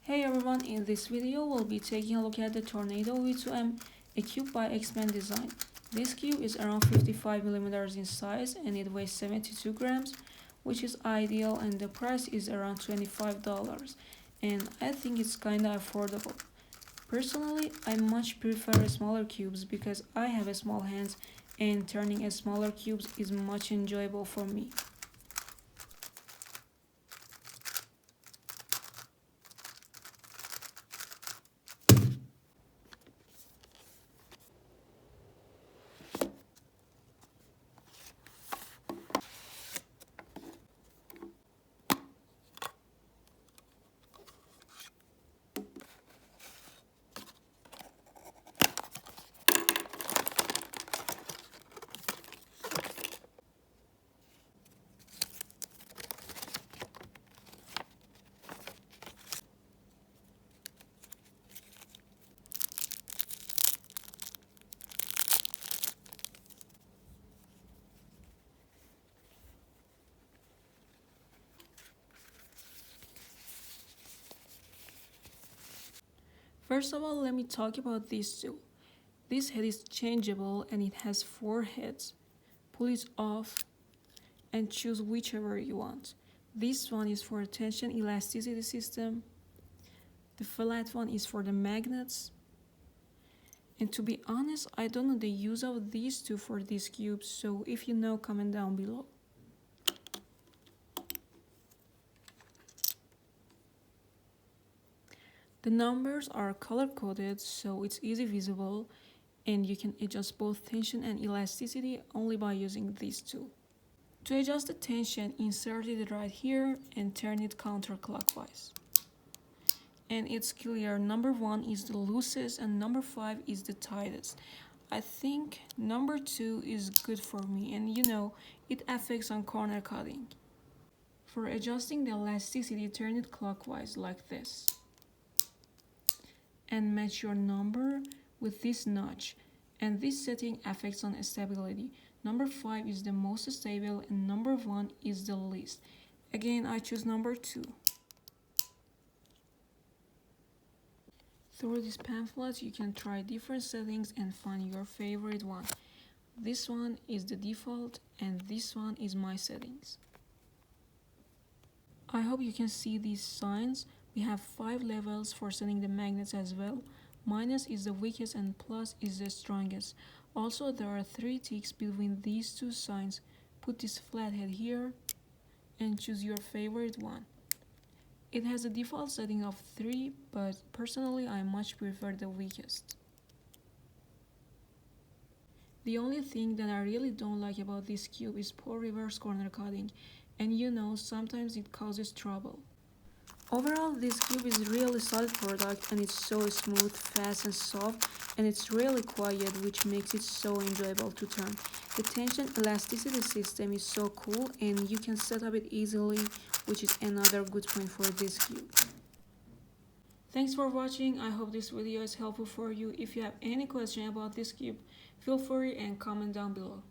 Hey everyone, in this video we'll be taking a look at the Tornado V2M, a cube by X-Men design. This cube is around 55mm in size and it weighs 72 grams, which is ideal, and the price is around $25 and I think it's kinda affordable. Personally, I much prefer smaller cubes because I have small hands and turning a smaller cubes is much enjoyable for me. First of all, let me talk about these two. This head is changeable and it has 4 heads. Pull it off and choose whichever you want. This one is for tension elasticity system. The flat one is for the magnets. And to be honest, I don't know the use of these two for these cubes, so if you know, comment down below. The numbers are color coded, so it's easy visible, and you can adjust both tension and elasticity only by using these two. To adjust the tension, insert it right here and turn it counterclockwise. And it's clear, number 1 is the loosest and number 5 is the tightest. I think number 2 is good for me, and you know, it affects on corner cutting. For adjusting the elasticity, turn it clockwise like this. And match your number with this notch, and this setting affects on stability. Number 5 is the most stable and number 1 is the least. Again, I choose number 2. Through this pamphlet you can try different settings and find your favorite one. This one is the default and this one is my settings. I hope you can see these signs. We have 5 levels for setting the magnets as well. Minus is the weakest and plus is the strongest. Also, there are 3 ticks between these 2 signs. Put this flathead here and choose your favorite one. It has a default setting of 3, but personally I much prefer the weakest. The only thing that I really don't like about this cube is poor reverse corner cutting, and you know, sometimes it causes trouble. Overall, this cube is really solid product and it's so smooth, fast and soft, and it's really quiet, which makes it so enjoyable to turn. The tension elasticity system is so cool and you can set up it easily, which is another good point for this cube. Thanks for watching. I hope this video is helpful for you. If you have any question about this cube, feel free and comment down below.